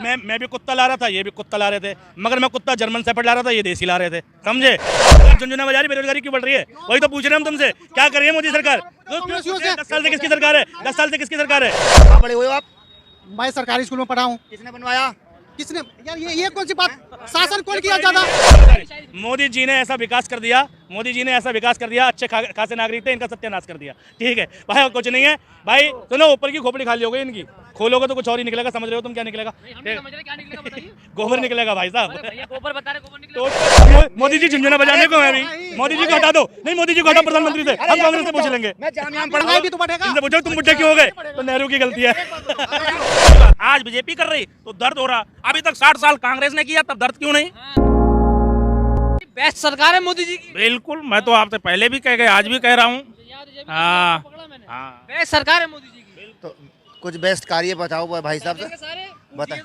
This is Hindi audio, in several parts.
मैं भी कुत्ता ला रहा था, ये भी कुत्ता ला रहे थे, मगर मैं कुत्ता जर्मन शेफर्ड ला रहा था, ये देसी ला रहे थे, समझे। झुनझुना बजा रही, बेरोजगारी क्यों बढ़ रही है, वही तो पूछ रहे हैं हम तुमसे, क्या कर रही है मोदी सरकार। 10 साल से किसकी सरकार है, 10 साल से किसकी सरकार है। कहाँ पढ़े हुए हो आप? मैं सरकारी स्कूल में पढ़ा हूँ। किसने बनवाया? किसने यार ये कौन सी बात, शासन कौन किया ज्यादा। मोदी जी ने ऐसा विकास कर दिया, मोदी जी ने ऐसा विकास कर दिया, अच्छे खासे नागरिक थे, इनका सत्यानाश कर दिया, ठीक है भाई, और कुछ नहीं है भाई। सुनो, ऊपर की खोपड़ी खाली हो गई इनकी, खोलोगे तो कुछ और ही निकलेगा, समझ रहे हो तुम क्या निकलेगा। गोबर निकलेगा भाई साहब। तो मोदी जी झुनझुना बजाने को है भी, मोदी जी को हटा दो, नहीं मोदी जी को हटाओ प्रधानमंत्री से, हम कांग्रेस से पूछ लेंगे। मैं जामिया में पढ़ा भी तो बढ़ेगा। इनसे पूछो तुम बुढ़े क्यों हो गए, तो नेहरू की गलती है। आज बीजेपी कर रही तो दर्द हो रहा, अभी तक 60 साल कांग्रेस ने किया, तब दर्द क्यों नहीं। बेस्ट सरकार है मोदी जी की। बिल्कुल, मैं तो आपसे पहले भी कह गए, आज भी कह रहा हूँ। बेस्ट सरकार है मोदी जी की। तो कुछ बेस्ट कार्य बताओ भाई साहब से। सारे बता।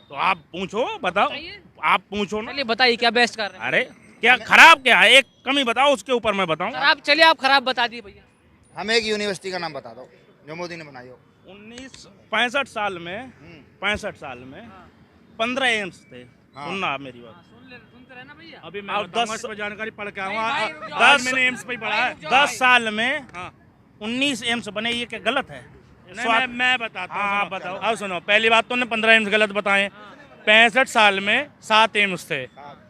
तो आप पूछो, बताओ, आप पूछो ना। चलिए बताइए क्या बेस्ट कर रहे हैं। अरे क्या खराब क्या है, एक कमी बताओ, उसके ऊपर मैं बताऊँ। खराब, चलिए आप खराब बता दिए भैया। हमें एक यूनिवर्सिटी का नाम बता दो जो मोदी ने बनाई हो। 65 साल में 65 साल में 15 एम्स थे। सुनना आप मेरी बात, सुनते रहना भैया। अभी मैं और 10 जानकारी पढ़ के भाई, आऊँगा, 10 मैंने एम्स पे ही पढ़ा है। 10 साल में 19 एम्स बने, ये क्या गलत है। मैं बताता हूँ, हाँ, सुनो। बताओ। अब सुनो, पहली बात तो 15 एम्स गलत बताएं। 65 साल में 7 एम्स थे,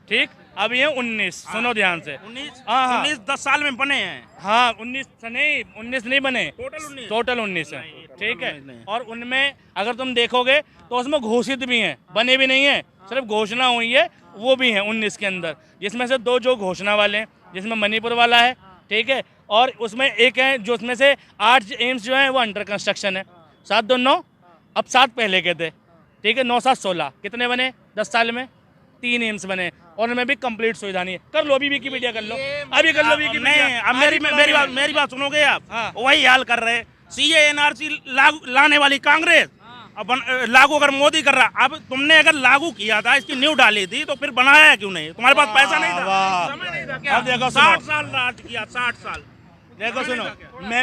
ठीक, अब ये 19, सुनो ध्यान से। 19 10 साल में बने हैं। हाँ 19 नहीं बने, टोटल 19 है, ठीक है। 19 नहीं। और उनमें अगर तुम देखोगे तो उसमें घोषित भी हैं, बने भी नहीं है, सिर्फ घोषणा हुई है, वो भी हैं 19 के अंदर, जिसमें से 2 जो घोषणा वाले हैं, जिसमें मणिपुर वाला है, ठीक है, और उसमें एक है जो उसमें से 8 एम्स जो हैं वो अंडर कंस्ट्रक्शन है। 7 2 9, अब 7 पहले के थे, ठीक है, 9 7 16, कितने बने 10 साल में, 3 एम्स बने, और उनमें भी कंप्लीट सुविधा नहीं है। कर लो, अभी विकिपीडिया कर लो, अभी कर लो विकिपीडिया। नहीं, अब मेरी बात सुनोगे आप। हाँ। वही हाल कर रहे, CA NRC लाने वाली कांग्रेस, अब लागू अगर मोदी कर रहा। अब तुमने अगर लागू किया था, इसकी नींव डाली थी, तो फिर बनाया क्यों नहीं, तुम्हारे पास पैसा नहीं था, वाह। समय नहीं था क्या। अब देखो, 60 साल राज किया, 60 साल। देखो सुनो,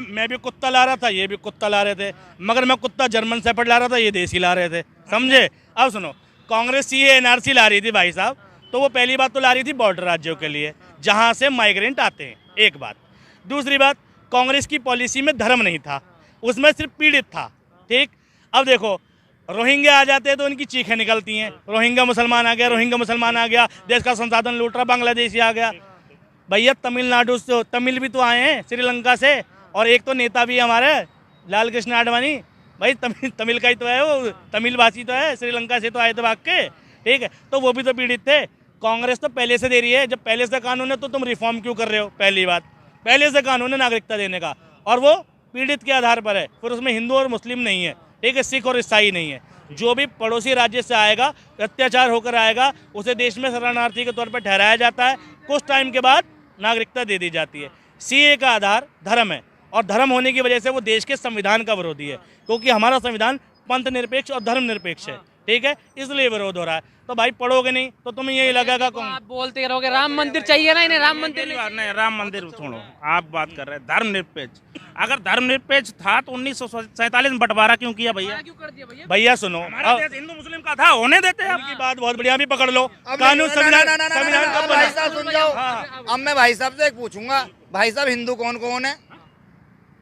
मैं भी कुत्ता ला रहा था, ये भी कुत्ता ला रहे थे, मगर मैं कुत्ता जर्मन शेफर्ड ला रहा था, ये देसी ला रहे थे, समझे। अब सुनो, कांग्रेस CA NRC ला रही थी भाई साहब, तो वो पहली बात तो ला रही थी बॉर्डर राज्यों के लिए, जहां से माइग्रेंट आते हैं, एक बात। दूसरी बात, कांग्रेस की पॉलिसी में धर्म नहीं था, उसमें सिर्फ पीड़ित था, ठीक। अब देखो, रोहिंग्या आ जाते हैं तो उनकी चीखें निकलती हैं, रोहिंग्या मुसलमान आ गया, रोहिंग्या मुसलमान आ गया, देश का संसाधन लूट रहा, बांग्लादेशी आ गया। भैया तमिलनाडु से, तमिल भी तो आए हैं श्रीलंका से, और एक तो नेता भी है हमारे लाल कृष्ण आडवाणी, भाई तमिल का ही तो है, वो तमिल भाषी तो है, श्रीलंका से तो आए थे भाग के, ठीक है, तो वो भी तो पीड़ित थे। कांग्रेस तो पहले से दे रही है, जब पहले से कानून है तो तुम रिफॉर्म क्यों कर रहे हो, पहली बात, पहले से कानून है नागरिकता देने का, और वो पीड़ित के आधार पर है, फिर उसमें हिंदू और मुस्लिम नहीं है, ठीक है, सिख और ईसाई नहीं है। जो भी पड़ोसी राज्य से आएगा, अत्याचार होकर आएगा, उसे देश में शरणार्थी के तौर पर ठहराया जाता है, कुछ टाइम के बाद नागरिकता दे दी जाती है। CA का आधार धर्म है, और धर्म होने की वजह से वो देश के संविधान का विरोधी है, क्योंकि हमारा संविधान पंथ निरपेक्ष और धर्म निरपेक्ष है, ठीक है, इसलिए विरोध हो रहा है। तो भाई पढ़ोगे नहीं तो तुम्हें यही लगेगा कौन। आप बोलते रहोगे राम मंदिर चाहिए ना, इन्हें राम मंदिर नहीं, राम मंदिर छोड़ो, आप बात कर रहे हैं धर्मनिरपेक्ष। अगर धर्मनिरपेक्ष था तो 1947 में बंटवारा क्यों किया भैया। क्यों कर दिया भैया। भैया सुनो, हमारा देश हिंदू मुस्लिम का था, होने देते हैं आपकी बात बहुत बढ़िया, भी पकड़ लो कानून, संविधान कब भाई बना। साहब सुन जाओ। अब मैं भाई साहब से एक पूछूंगा, भाई साहब हिंदू कौन कौन है,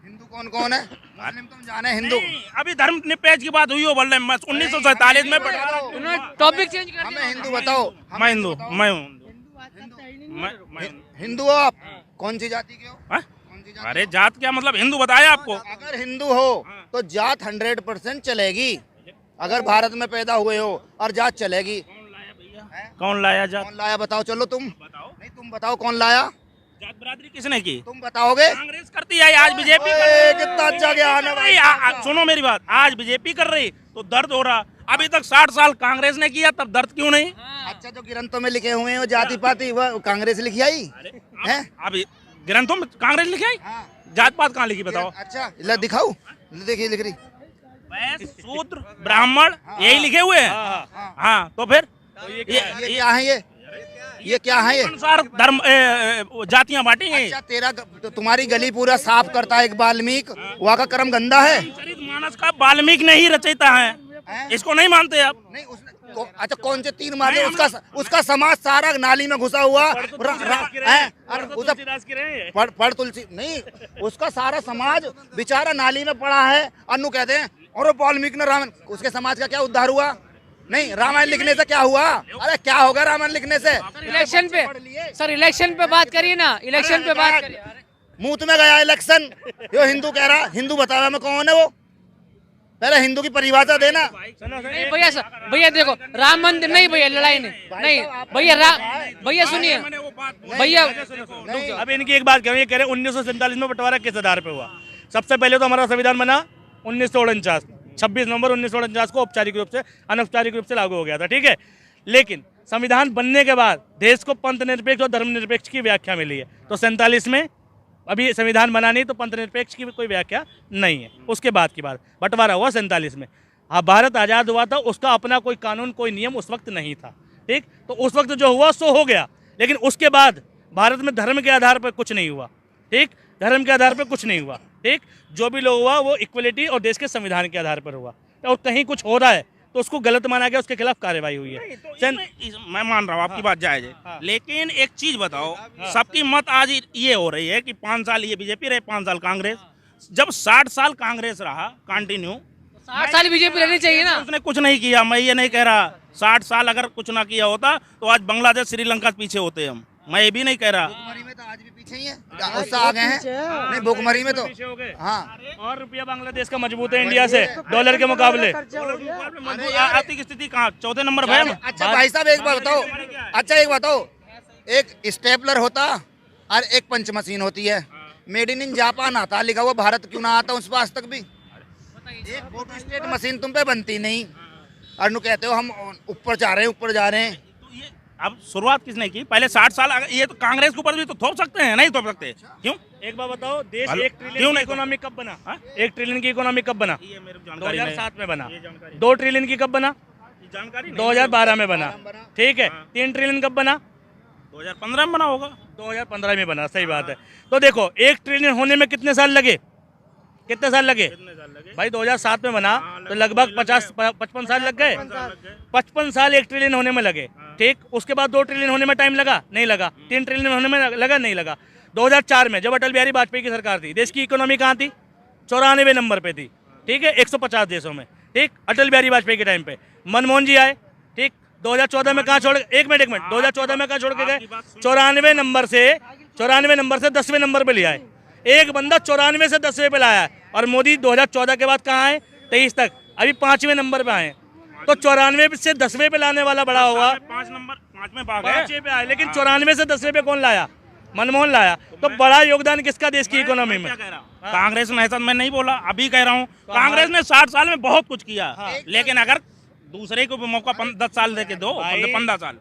हिंदू कौन कौन है, मुस्लिम तुम जाने हिंदू। नहीं, अभी धर्मनिरपेक्ष की बात हुई हो, बोल रहे हैं 1947 में बंटवारा। उन्होंने टॉपिक चेंज कर हमें दिया। हिंदू बताओ। मैं हिंदू, मैं हिंदू हो आप, कौन सी जाति के हो? हाँ? कौन सी जाति? अरे जात क्या मतलब, हिंदू बताया आपको। अगर हिंदू हो तो जात 100% चलेगी, अगर भारत में पैदा हुए हो और जात चलेगी। कौन लाया जात, कौन लाया बताओ, चलो तुम बताओ। नहीं, तुम बताओ कौन लाया, जात बरादरी किसने की, तुम बताओगे। कांग्रेस करती है, आज बीजेपी कर ओए, रही है। कितना अच्छा ज्ञान है भाई। सुनो मेरी बात, आज बीजेपी कर रही तो दर्द हो रहा, अभी तक 60 साल कांग्रेस ने किया, तब दर्द क्यों नहीं। अच्छा, जो ग्रंथों में लिखे हुए हैं वो जाति पाति वो कांग्रेस लिखी आई है। अभी ग्रंथों में कांग्रेस लिखी आई, जात पात कहाँ लिखी बताओ। अच्छा ले दिखाओ, देखिए लिख रही वैश्य शूद्र ब्राह्मण यही लिखे हुए हैं। हाँ तो फिर ये क्या है, ये क्या है, ये अनुसार धर्म जातियां बांटी हैं। अच्छा तेरा तो तुम्हारी गली पूरा साफ करता है एक वाल्मीकि, वहाँ का कर्म गंदा है। चरितमानस का वाल्मीकि नहीं रचयिता है, इसको नहीं मानते आप। नहीं उसने अच्छा कौन से 3 मारे? उसका समाज सारा नाली में घुसा हुआ पढ़ तुलसी नहीं, उसका सारा समाज बेचारा नाली में पड़ा है। अन्नू कहते हैं और वाल्मीकि ने रामायण, उसके समाज का क्या उद्धार हुआ? नहीं, रामायण लिखने से क्या हुआ? अरे क्या होगा रामायण लिखने से? इलेक्शन पे सर, इलेक्शन पे बात करिए ना, इलेक्शन पे बात करिए। मुंह में गया इलेक्शन, यो हिंदू कह रहा, हिंदू बतावा में कौन है वो? पहले हिंदू की परिभाषा देना। नहीं भैया, भैया देखो राम मंदिर नहीं भैया, लड़ाई नहीं भैया सुनिए भैया। अब इनकी एक बात करें, ये कह रहे 1947 में बंटवारा किस आधार पे हुआ? सबसे पहले तो हमारा संविधान बना 1949, 26 नवंबर 1949 को औपचारिक रूप से, अनौपचारिक रूप से लागू हो गया था, ठीक है। लेकिन संविधान बनने के बाद देश को पंथ निरपेक्ष और धर्मनिरपेक्ष की व्याख्या मिली है। तो 47 में अभी संविधान बना नहीं, तो पंथ निरपेक्ष की भी कोई व्याख्या नहीं है। उसके बाद की बात, बंटवारा हुआ 47 में। हाँ, भारत आज़ाद हुआ था, उसका अपना कोई कानून कोई नियम उस वक्त नहीं था, ठीक। तो उस वक्त जो हुआ सो हो गया, लेकिन उसके बाद भारत में धर्म के आधार पर कुछ नहीं हुआ, ठीक। धर्म के आधार पर कुछ नहीं हुआ, ठीक। जो भी लोग हुआ वो इक्वलिटी और देश के संविधान के आधार पर हुआ। और कहीं कुछ हो रहा है तो उसको गलत माना गया, उसके खिलाफ कार्रवाई हुई है। मैं मान रहा हूँ आपकी बात जायज है, लेकिन एक चीज बताओ, सबकी मत आज ये हो रही है कि 5 साल ये बीजेपी रहे, 5 साल कांग्रेस। जब 60 साल कांग्रेस रहा कंटिन्यू, 60 साल बीजेपी रहनी चाहिए ना। उसने कुछ नहीं किया। मैं ये नहीं कह रहा 60 साल अगर कुछ ना किया होता तो आज बांग्लादेश श्रीलंका से पीछे होते हम, मैं ये भी नहीं कह रहा। भुखमरी में तो आज भी पीछे ही है, उससे आगे हैं। नहीं, भुखमरी में तो हाँ, और रुपया बांग्लादेश का मजबूत है इंडिया से डॉलर के मुकाबले। आर्थिक स्थिति कहाँ 4थे नंबर पे? अच्छा भाई साहब एक बात बताओ, एक बताओ, एक स्टेपलर होता और एक पंच मशीन होती है, मेड इन जापान आता, लिखा हुआ भारत क्यों ना आता उस पर आज तक भी? एक फोटो स्टेट मशीन तुम पे बनती नहीं, और नु कहते हो हम ऊपर जा रहे हैं, ऊपर जा रहे हैं। अब शुरुआत किसने की? पहले 60 साल ये तो कांग्रेस के ऊपर भी तो थोप सकते हैं, नहीं थोप सकते? क्यों? एक बात बताओ, देश 1 क्यों ट्रिलियन नहीं? इकोनॉमी कब बना? 1 ट्रिलियन की इकोनॉमी कब बना? ये मेरे को जानकारी नहीं। 2007 में बना। 2 ट्रिलियन की कब बना? जानकारी 2012 में बना, ठीक है। 3 ट्रिलियन कब बना? 2015 में बना होगा। 2015 में बना, सही बात है। तो देखो 1 ट्रिलियन होने में कितने साल लगे? कितने साल लगे भाई? 2007 में बना तो लगभग 55 साल लग गए। 55 साल 1 ट्रिलियन होने में लगे, ठीक। उसके बाद 2 ट्रिलियन होने में टाइम लगा? नहीं लगा। 3 ट्रिलियन होने में लगा? नहीं लगा। 2004 में जब अटल बिहारी वाजपेयी की सरकार थी, देश की इकोनॉमी कहाँ थी? 94 नंबर पे थी, ठीक है, 150 देशों में, ठीक। अटल बिहारी वाजपेयी के टाइम पे मनमोहन जी आए, ठीक। 2014 में कहाँ छोड़, एक मिनट 2014 में कहाँ छोड़ के गए? 94 नंबर से 10वें नंबर पे ले आए। एक बंदा 94 से 10वें पे लाया है, और मोदी 2014 के बाद कहाँ आए? 23 तक, अभी 5वें नंबर पे आए। तो 94 से 10वें पे लाने वाला बड़ा होगा। 5वें पे आए, लेकिन 94 से 10वें पे कौन लाया? मनमोहन लाया। तो बड़ा योगदान किसका देश की इकोनॉमी में? कांग्रेस ने ऐसा मैं नहीं बोला, अभी कह रहा हूँ कांग्रेस ने 60 साल में बहुत कुछ किया, लेकिन अगर दूसरे को भी मौका 10 साल दे के दो, 15 साल।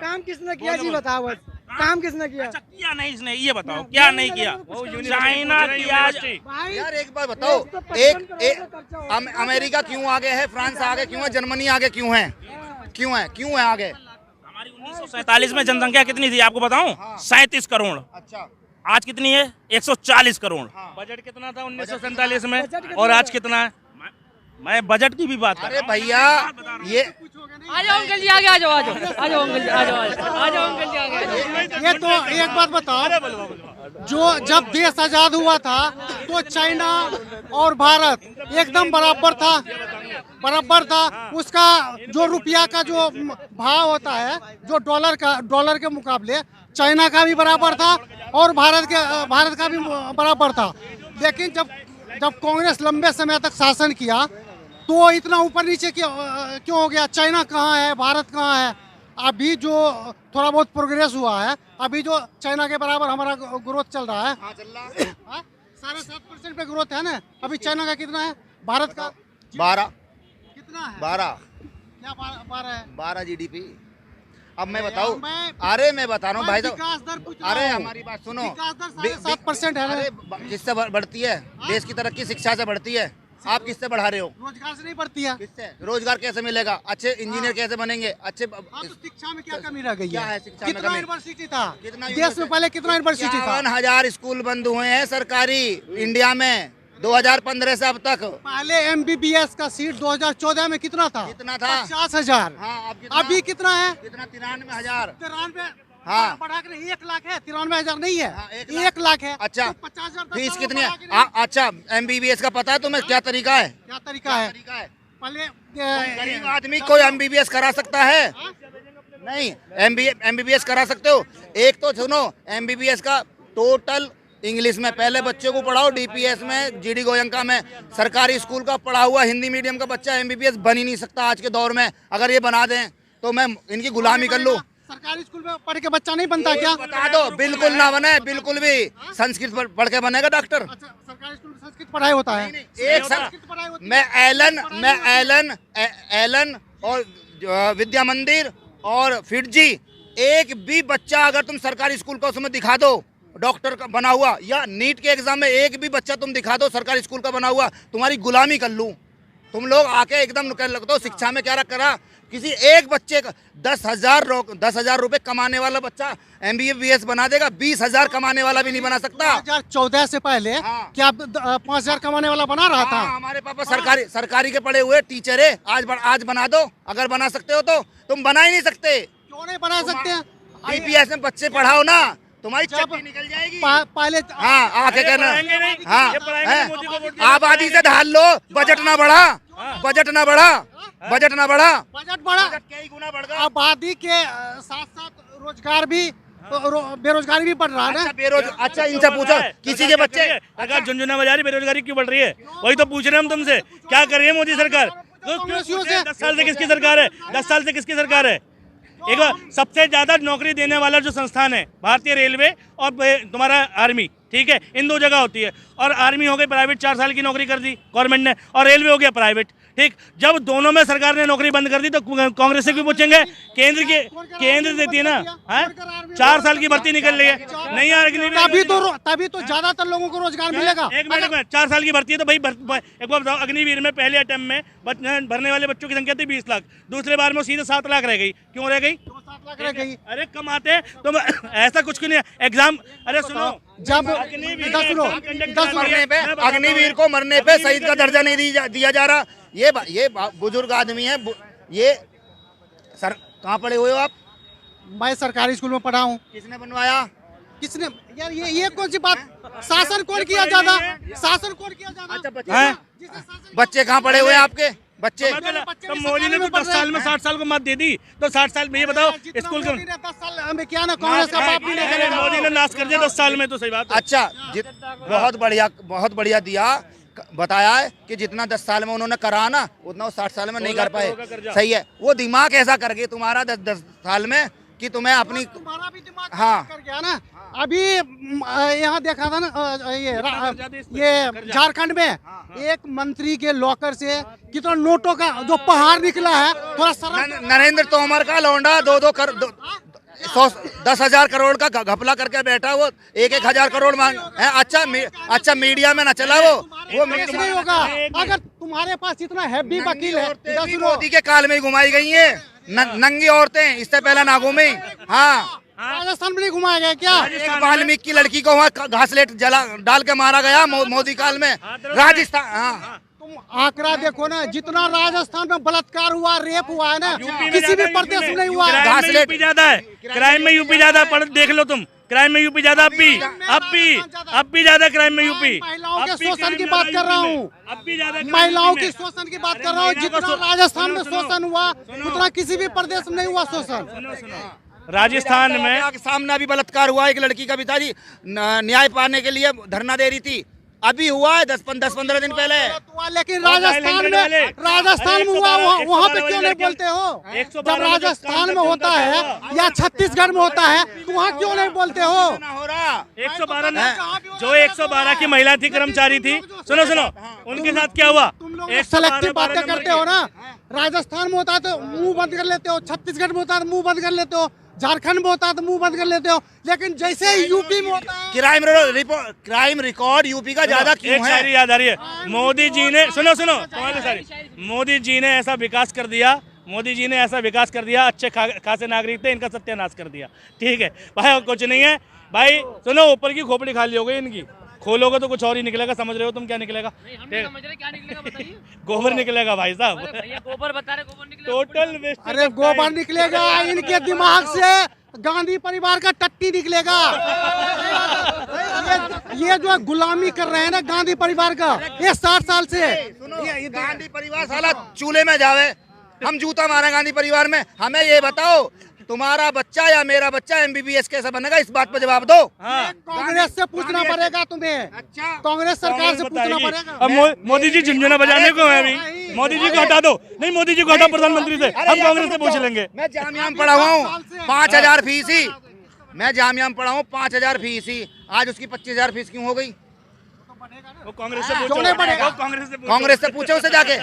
काम किसने किया जी बताओ, बस काम किसने किया? अच्छा किया नहीं इसने, ये बताओ क्या नहीं किया? चाइना किया। यार एक बात बताओ, एक अमेरिका क्यों आगे है, फ्रांस आगे क्यों है, जर्मनी आगे क्यों है? क्यों है आगे? हमारी 1947 में जनसंख्या कितनी थी आपको बताऊं? 37 करोड़। अच्छा, आज कितनी है? 140 करोड़। बजट कितना था 1947 में, और आज कितना है? मैं बजट की भी बात कर अरे भैया ये आ जाओ अंकल जी, आगे आ जाओ, आ जाओ अंकल जी, आ जाओ अंकल जी, आगे। ये तो एक बात बताओ, जो जब देश आजाद हुआ था तो चाइना और भारत एकदम बराबर था। उसका जो रुपया का जो भाव होता है, जो डॉलर के मुकाबले चाइना का भी बराबर था और भारत का भी बराबर था। लेकिन जब कांग्रेस लंबे समय तक शासन किया तो इतना ऊपर नीचे क्यों हो गया? चाइना कहाँ है, भारत कहाँ है? अभी जो थोड़ा बहुत प्रोग्रेस हुआ है, अभी जो चाइना के बराबर हमारा ग्रोथ चल रहा है, 7.5% पे ग्रोथ है ना। अभी चाइना का कितना है, भारत का 12 कितना है? 12 क्या 12 है? 12 GDP। अब मैं बताऊं, अरे मैं बता रहा हूँ भाई विकास दर पूछ रहा अरे हूँ। हमारी बात सुनो, विकास दर 7% है ना। अरे किससे बढ़ती है? देश की तरक्की शिक्षा से बढ़ती है। आप किससे बढ़ा रहे हो? रोजगार से नहीं बढ़ती है। किससे? रोजगार कैसे मिलेगा? अच्छे इंजीनियर कैसे बनेंगे? अच्छे हाँ, तो शिक्षा में क्या कमी रह गई क्या है शिक्षा में कितना कमी? यूनिवर्सिटी था कितना देश में? पहले कितना यूनिवर्सिटी था? 51,000 स्कूल बंद हुए हैं सरकारी इंडिया में 2015 से अब तक। पहले MBBS का सीट 2014 में कितना था? कितना था? 50,000। हाँ, अब अभी कितना है? कितना? 93,000। 93। हाँ। बढ़ा कर 1 लाख है, 93,000 नहीं है। हाँ, 1 लाख है। अच्छा, तो 50,000 फीस 10 कितनी है? बढ़ा के नहीं। अच्छा, MBBS का पता है तुम्हें क्या तरीका है? क्या तरीका है? तरीका है, पहले गरीब आदमी कोई MBBS करा सकता है? नहीं, MBBS करा सकते हो। एक तो सुनो, MBBS का टोटल इंग्लिश में पहले बच्चे को पढ़ाओ, DPS में, GD गोयंका में। सरकारी स्कूल का पढ़ा हुआ हिंदी मीडियम का बच्चा MBBS बन ही नहीं सकता आज के दौर में। अगर ये बना दें तो मैं इनकी गुलामी कर लूँ। सरकारी स्कूल में पढ़ के बच्चा नहीं बनता क्या? बता दो, बिल्कुल ना बने, बिल्कुल भी। संस्कृत पढ़ के बनेगा डॉक्टर। अच्छा, सरकारी स्कूल में संस्कृत पढ़ाई होता है? एक संस्कृत पढ़ाई होती है। मैं एलन और विद्या मंदिर और फिटजी, एक भी बच्चा अगर तुम सरकारी स्कूल का उसमें दिखा दो डॉक्टर का बना हुआ, या नीट के एग्जाम में एक भी बच्चा तुम दिखा दो सरकारी स्कूल का बना हुआ, तुम्हारी गुलामी कर लूं। तुम लोग आके एकदम कर लगते हो। शिक्षा में क्या रखा? किसी एक बच्चे का 10,000 रुपए कमाने वाला बच्चा MBBS बना देगा, 20,000 कमाने वाला भी नहीं बना सकता। 2014 से पहले हाँ। क्या 5,000 कमाने वाला बना रहा था? हाँ, हमारे पापा सरकारी के पढ़े हुए टीचर है। आज बना दो, अगर बना सकते हो तो। तुम बना ही नहीं सकते। क्यों नहीं बना सकते हैं? DPS में बच्चे पढ़ाओ ना, तुम्हारी जब चटनी निकल जाएगी। पहले हाँ, आके कहना। पढ़ाएंगे नहीं। हाँ, ये पढ़ाएंगे हैं? तो मोदी को वोट देना। आबादी से ढाल लो, बजट ना बढ़ा, बजट ना बढ़ा, बजट ना बढ़ा। बजट बढ़ा, कई गुना बढ़ गया। आबादी के साथ साथ रोजगार भी, बेरोजगारी भी बढ़ रहा है ना। अच्छा, इनसे पूछो किसी के बच्चे। सरकार झुंझुना बजा रही, बेरोजगारी क्यों बढ़ रही है? वही तो पूछ रहे हैं हम तुमसे, क्या कर रही है मोदी सरकार? कांग्रेसियों से 10 साल से किसकी सरकार है? 10 साल से किसकी सरकार है? एक बार सबसे ज्यादा नौकरी देने वाला जो संस्थान है भारतीय रेलवे और तुम्हारा आर्मी, ठीक है, इन 2 जगह होती है। और आर्मी हो गई प्राइवेट, 4 साल की नौकरी कर दी गवर्नमेंट ने, और रेलवे हो गया प्राइवेट, ठीक। जब दोनों में सरकार ने नौकरी बंद कर दी तो कांग्रेस से क्यों पूछेंगे? केंद्र देती है ना, है? 4 साल की भर्ती निकल रही है, नहीं आ रही। तभी तो ज्यादातर लोगों को रोजगार मिलेगा। एक मिनट, 4 साल की भर्ती है तो भाई एक बार बताओ, अग्निवीर में पहले अटेम्प्ट में भरने वाले बच्चों की संख्या थी 20 लाख, दूसरे बार में सीधे 7 लाख रह गई। क्यों रह गई? 7 लाख रह गई। अरे कम आते हैं तो ऐसा कुछ क्यों नहीं है एग्जाम। अरे सुनो, जब अग्निवीर को मरने पे शहीद का दर्जा नहीं दिया जा रहा। ये बुजुर्ग आदमी है। ये सर, कहाँ पढ़े हुए हो आप? मैं सरकारी स्कूल में पढ़ा हूँ। किसने बनवाया? किसने? यार ये कौन सी बात? शासन कौन किया ज्यादा? शासन कौन किया ज्यादा? अच्छा, बच्चे कहाँ पढ़े हुए हैं आपके? बच्चे तो मोदी ने तो 10 साल में 60 साल को मत दे दी, तो 60 साल में ये बताओ स्कूल के 10 साल हमें क्या ना कांग्रेस का बाप भी नहीं करेगा। मोदी ने नाश कर दिया 10 साल में, तो सही बात है। अच्छा, बहुत बढ़िया दिया, बताया है कि जितना 10 साल में उन्होंने करा ना, उतना वो 60 साल में नहीं कर पाए। सही है। वो दिमाग ऐसा कर गए तुम्हारा 10 साल में कि तुम्हें अपनी, तुम्हारा भी दिमाग हाँ, कर गया ना। अभी यहाँ देखा था ना, ये झारखंड में एक मंत्री के लॉकर से कितना नोटों का जो पहाड़ निकला है। थोड़ा शर्म। नरेंद्र तोमर का लौंडा 10,000 करोड़ का घपला करके बैठा, वो 1,000 करोड़ मांग है। अच्छा, मीडिया में ना चला वो नहीं होगा। अगर तुम्हारे पास इतना हैवी वकील है, मोदी के काल में ही घुमाई गई है नंगी औरतें, इससे पहले ना घूमी। हाँ, राजस्थान में नहीं घुमाया गया क्या? एक वाल्मीकि की लड़की को वहाँ घासलेट जला डाल के मारा गया मोदी काल में। राजस्थान, हाँ, तुम आंकड़ा देखो ना, जितना राजस्थान में बलात्कार हुआ, रेप हुआ है ना, किसी भी प्रदेश में नहीं हुआ। क्राइम में यूपी ज्यादा है, क्राइम में यूपी ज्यादा, देख लो तुम, क्राइम में यूपी ज्यादा, अब भी ज्यादा क्राइम में यूपी। महिलाओं के शोषण की बात कर रहा हूँ, अब भी ज्यादा महिलाओं के शोषण की बात कर रहा हूँ। जितना राजस्थान में शोषण हुआ, उतना किसी भी प्रदेश में नहीं हुआ शोषण। राजस्थान में सामने अभी बलात्कार हुआ, एक लड़की का पिताजी न्याय पाने के लिए धरना दे रही थी, अभी हुआ है 10-15 दिन पहले। लेकिन राजस्थान में हुआ, वहाँ पे क्यों नहीं बोलते हो? जब राजस्थान में होता है या छत्तीसगढ़ में होता है तो वहाँ क्यों नहीं बोलते हो? हो रहा 112 जो 112 की महिला थी, कर्मचारी थी, सुनो उनके साथ क्या हुआ? तुम लोग सेलेक्टिव बातें करते हो ना। राजस्थान में होता है तो मुंह बंद कर लेते हो, छत्तीसगढ़ में होता है तो मुंह बंद कर लेते हो, झारखंड में होता है तो मुंह बंद कर लेते हो, लेकिन जैसे ही यूपी में होता है। क्राइम रिकॉर्ड यूपी का ज्यादा क्यों है? एक शायरी याद आ रही है, मोदी जी ने, सुनो मोदी जी ने ऐसा विकास कर दिया, मोदी जी ने ऐसा विकास कर दिया, अच्छे खासे नागरिक थे, इनका सत्यानाश कर दिया। ठीक है भाई, और कुछ नहीं है भाई। सुनो, ऊपर की खोपड़ी खाली हो गई इनकी, खोलोगे तो कुछ और ही निकलेगा, समझ रहे हो तुम क्या निकलेगा? नहीं हम नहीं समझ रहे क्या निकलेगा बताइए। गोबर निकलेगा भाई साहब, अरे भैया गोबर बता रहे, गोबर निकलेगा। Total waste. अरे गोबर निकलेगा, इनके दिमाग से गांधी परिवार का टट्टी निकलेगा। ये जो गुलामी कर रहे हैं ना गांधी परिवार का, ये 60 साल से। गांधी परिवार साला चूल्हे में जावे, हम जूता मारे गांधी परिवार में। हमें ये बताओ तुम्हारा बच्चा या मेरा बच्चा एमबीबीएस कैसे बनेगा, इस बात पर जवाब दो। हाँ, कांग्रेस से पूछना पड़ेगा तुम्हें। अच्छा कांग्रेस सरकार से पूछना बताएगी। पड़ेगा। अब मोदी जी झुंझुना बजाने को है अभी, मोदी जी को हटा दो, नहीं मोदी जी को हटाओ प्रधानमंत्री से, हम कांग्रेस से पूछ लेंगे। मैं जामिया में पढ़ा हुआ हूँ, 5000 फीस ही। मैं जामिया में पढ़ा हूँ, 5000 फीस ही। आज उसकी 25000 फीस क्यों हो गई? वो कांग्रेस से पूछो, जोड़ने पड़ेगा। वो कांग्रेस से पूछो। कांग्रेस से पूछो उसे जाके।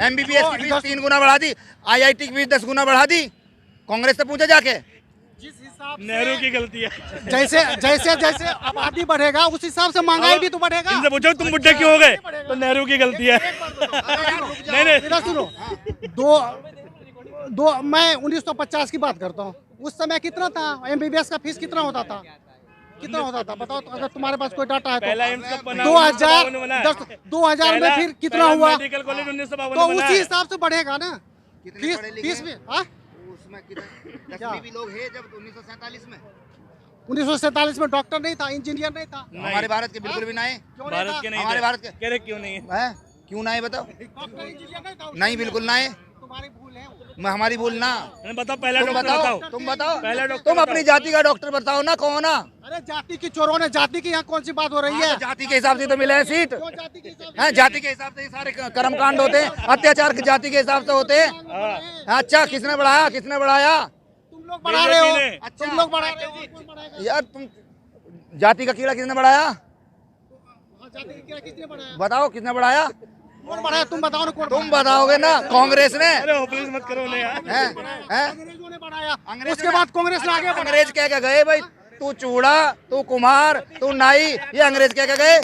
एमबीबीएस की फीस 3 गुना बढ़ा दी, आईआईटी की फीस 10 गुना बढ़ा दी। कांग्रेस से पूछो जाके। जिस हिसाब नेहरू की गलती है। जैसे जैसे जैसे आबादी बढ़ेगा उस हिसाब से महंगाई भी तो बढ़ेगा। इनसे पूछो तुम बुढ़े क्यों हो गए, तो नेहरू की गलती है। नहीं नहीं, इधर सुनो, दो मैं 1950 की बात करता हूँ। उस समय कितना था एमबीबीएस का फीस, कितना होता था? कितना होता था बताओ तो, अगर तुम्हारे पास कोई डाटा है पहला तो। एम्स कब बना? 2000 में फिर कितना हुआ? मेडिकल कॉलेज 1952 तो में बना उसी है। हिसाब से बढ़ेगा ना कितने पढ़े लिखे फीस हैं? भी। हाँ, उसमें कितने 10वीं भी लोग हैं जब 1947 में। 1947 में डॉक्टर नहीं था, इंजीनियर नहीं था। हमारे भारत के बिल्कुल भी ना है। क्यों नहीं भारत था? के नहीं हमारे थे। भारत के कह रहे क्यों नहीं है? हैं? क्यों ना है बताओ? डॉक्टर इंजीनियर नहीं था। नहीं बिल्कुल ना है। तुम्हारी भूल है वो। मैं हमारी भूल ना। बताओ पहला तुम डॉक्टर बताओ, बताओ। तुम बताओ, पहला डॉक्टर तुम अपनी जाति का डॉक्टर बताओ ना, कौन ना? अरे जाति की चोरों ने, जाति की यहाँ कौन सी बात हो रही है? जाति के हिसाब से तो मिले हैं सीट। क्यों जाति के हिसाब हैं जाति के हिसाब से ये सारे कर्मकांड होते हैं, अत्याचार की जाति के हिसाब से होते हैं। से अच्छा किसने बढ़ाया, किसने बढ़ाया? तुम लोग बढ़ा रहे हो। बीजेपी ने। तुम लोग बढ़ा रहे हो, कौन बढ़ाएगा? यार तुम जाति का कीड़ा किसने बढ़ाया? हाँ, जाति की क्या किसने बढ़ाया? बताओ किसने बढ़ाया? कौन बढ़ाया? तुम बताओ ना कौन तुम बताओगे ना, कांग्रेस ने। अरे होपलेस मत करो उन्हें यार। हैं? हैं? अंग्रेजों ने बढ़ाया। अंग्रेजों उसके ने- बाद कांग्रेस ने आगे बढ़ाया। अंग्रेज कह के गए भाई, तू चूड़ा, तू कुम्हार, तू नाई, ये अंग्रेज कह के गए।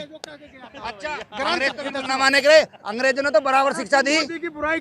अच्छा अंग्रेज तो ना माने के, अंग्रेजों ने तो बराबर शिक्षा दी। की बुराई